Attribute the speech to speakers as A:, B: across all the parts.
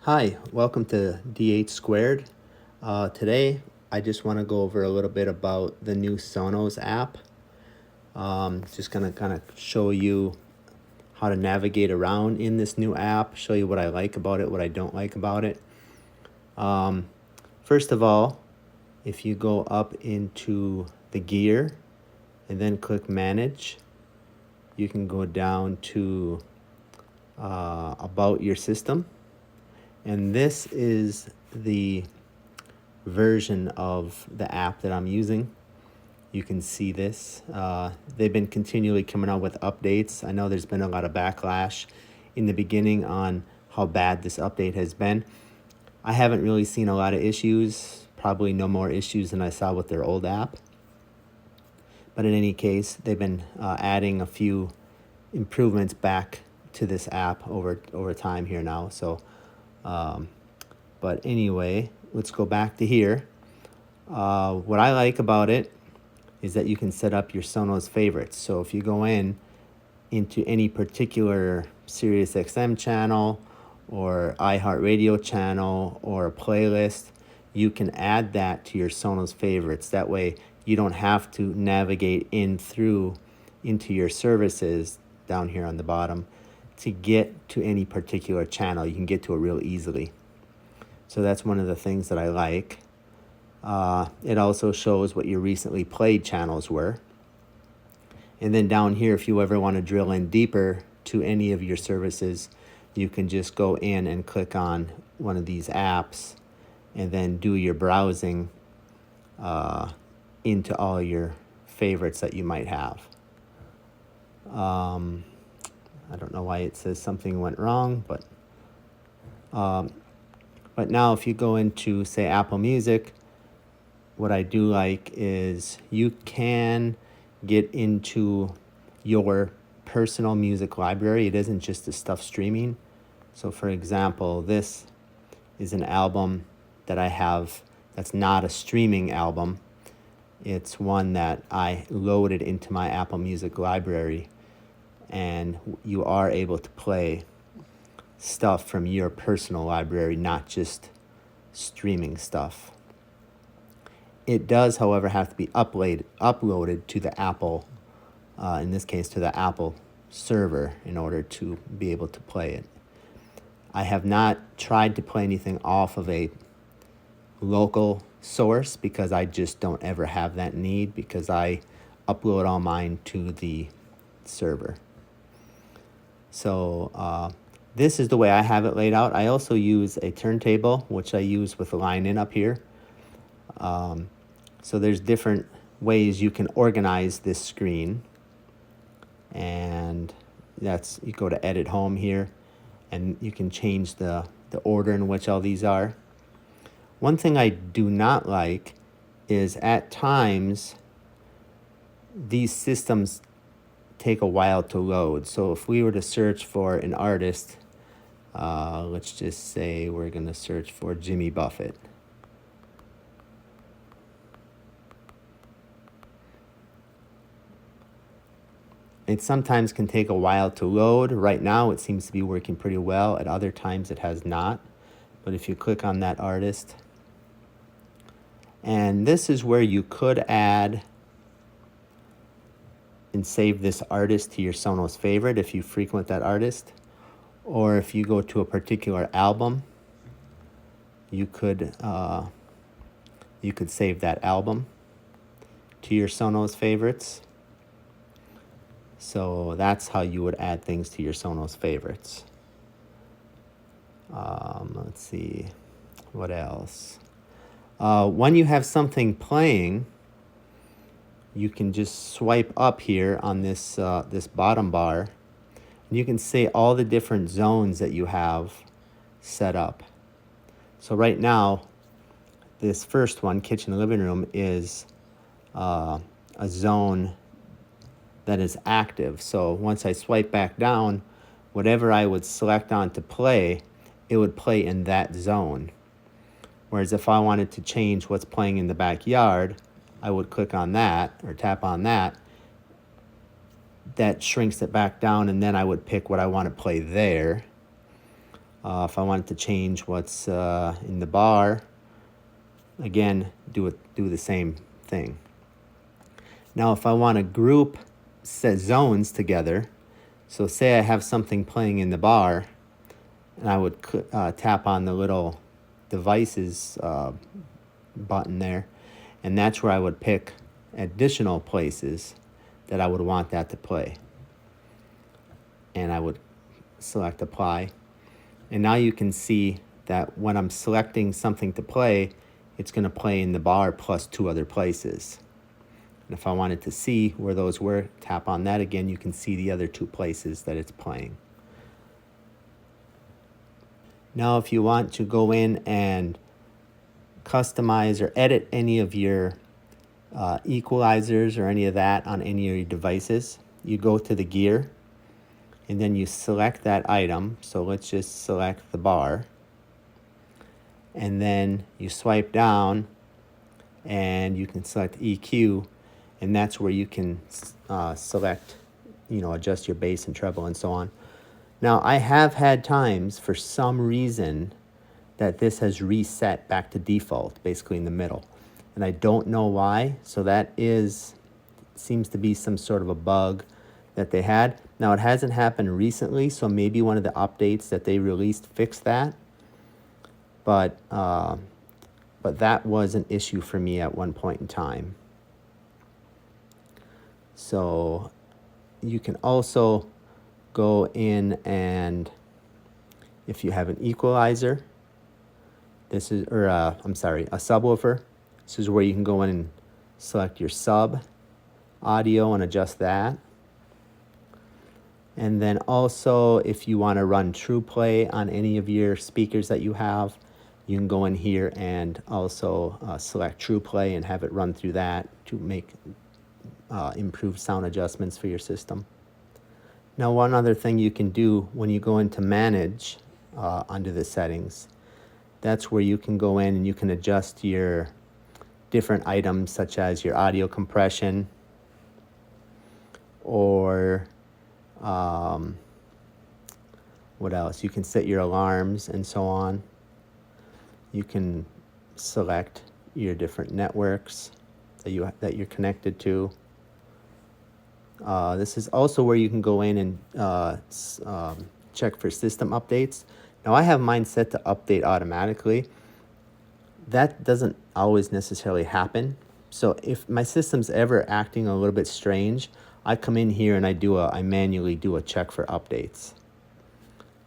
A: Hi, welcome to D8 Squared. Today, I just want to go over a little bit about the new Sonos app. Just going to kind of show you how to navigate around in this new app, show you what I like about it, what I don't like about it. First of all, if you go up into the gear and then click Manage, you can go down to About Your System. And this is the version of the app that I'm using. You can see this. They've been continually coming out with updates. I know there's been a lot of backlash in the beginning on how bad this update has been. I haven't really seen a lot of issues, probably no more issues than I saw with their old app. But in any case, they've been adding a few improvements back to this app over time here now. So but anyway, let's go back to here. What I like about it is that you can set up your Sonos favorites. So if you go into any particular Sirius XM channel or iHeartRadio channel or a playlist, you can add that to your Sonos favorites. That way you don't have to navigate into your services down here on the bottom to get to any particular channel. You can get to it real easily. So that's one of the things that I like. It also shows what your recently played channels were. And then down here, if you ever want to drill in deeper to any of your services, you can just go in and click on one of these apps and then do your browsing into all your favorites that you might have. I don't know why it says something went wrong, but now if you go into, say, Apple Music, what I do like is you can get into your personal music library. It isn't just the stuff streaming. So for example, this is an album that I have that's not a streaming album. It's one that I loaded into my Apple Music library, and you are able to play stuff from your personal library, not just streaming stuff. It does, however, have to be uploaded to the Apple, in this case to the Apple server, in order to be able to play it. I have not tried to play anything off of a local source because I just don't ever have that need, because I upload all mine to the server. So this is the way I have it laid out. I also use a turntable, which I use with a line in up here. So there's different ways you can organize this screen. And you go to Edit Home here, and you can change the order in which all these are. One thing I do not like is at times these systems take a while to load. So if we were to search for an artist, let's just say we're going to search for Jimmy Buffett. It sometimes can take a while to load. Right now it seems to be working pretty well. At other times it has not. But if you click on that artist, and this is where you could add and save this artist to your Sonos favorite if you frequent that artist. Or if you go to a particular album, you could save that album to your Sonos favorites. So that's how you would add things to your Sonos favorites. Let's see, what else? When you have something playing, you can just swipe up here on this bottom bar, and you can see all the different zones that you have set up. So right now, this first one, kitchen and living room, is a zone that is active. So once I swipe back down, whatever I would select on to play, it would play in that zone. Whereas if I wanted to change what's playing in the backyard, I would click on that or tap on that. that shrinks it back down, and then I would pick what I want to play there. If I wanted to change what's in the bar, again, do the same thing. Now, if I want to group set zones together, so say I have something playing in the bar, and I would tap on the little devices button there, and that's where I would pick additional places that I would want that to play. And I would select apply. And now you can see that when I'm selecting something to play, it's going to play in the bar plus 2 other places. And if I wanted to see where those were, tap on that again, you can see the other 2 places that it's playing. Now if you want to go in and customize or edit any of your equalizers or any of that on any of your devices, you go to the gear and then you select that item. So let's just select the bar, and then you swipe down and you can select EQ, and that's where you can select, adjust your bass and treble and so on. Now I have had times for some reason that this has reset back to default, basically in the middle. And I don't know why, so that seems to be some sort of a bug that they had. Now it hasn't happened recently, so maybe one of the updates that they released fixed that. But that was an issue for me at one point in time. So you can also go in, and if you have an equalizer, a subwoofer, this is where you can go in and select your sub audio and adjust that. And then also, if you want to run true play on any of your speakers that you have, you can go in here and also select true play and have it run through that to make improved sound adjustments for your system. Now, one other thing you can do when you go into manage under the settings, that's where you can go in and you can adjust your different items, such as your audio compression, or what else? You can set your alarms and so on. You can select your different networks that you're connected to. This is also where you can go in and check for system updates. Now I have mine set to update automatically. That doesn't always necessarily happen. So if my system's ever acting a little bit strange, I come in here and I manually do a check for updates.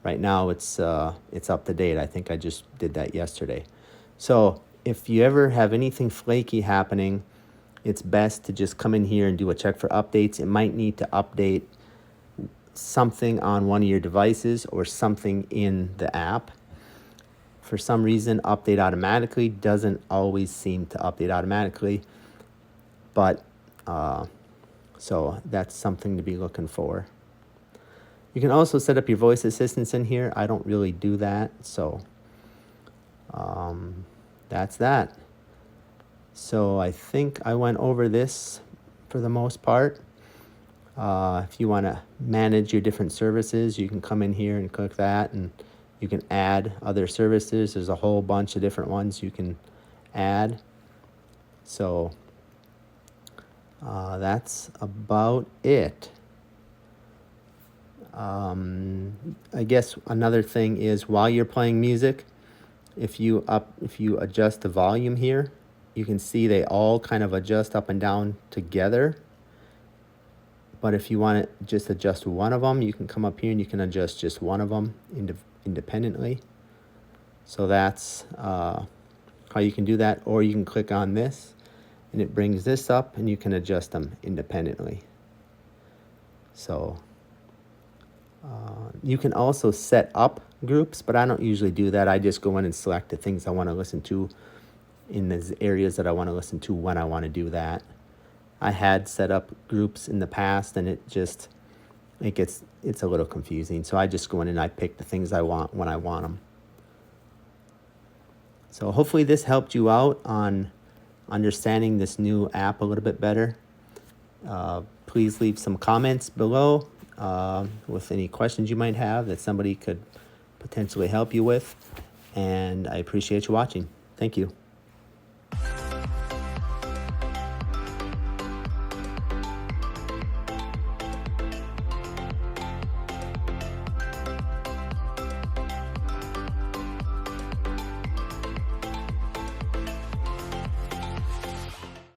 A: Right now it's up to date. I think I just did that yesterday. So if you ever have anything flaky happening, it's best to just come in here and do a check for updates. It might need to update something on one of your devices or something in the app. For some reason, update automatically doesn't always seem to update automatically, but so that's something to be looking for. You can also set up your voice assistants in here. I don't really do that, so that's that. So I think I went over this for the most part. If you want to manage your different services, you can come in here and click that, and you can add other services. There's a whole bunch of different ones you can add. So that's about it. I guess another thing is, while you're playing music, if you adjust the volume here, you can see they all kind of adjust up and down together. But if you want to just adjust one of them, you can come up here and you can adjust just one of them independently. So that's how you can do that. Or you can click on this and it brings this up and you can adjust them independently. So you can also set up groups, but I don't usually do that. I just go in and select the things I want to listen to in the areas that I want to listen to when I want to do that. I had set up groups in the past, and it's a little confusing. So I just go in and I pick the things I want when I want them. So hopefully this helped you out on understanding this new app a little bit better. Please please leave some comments below with any questions you might have that somebody could potentially help you with. And I appreciate you watching. Thank you.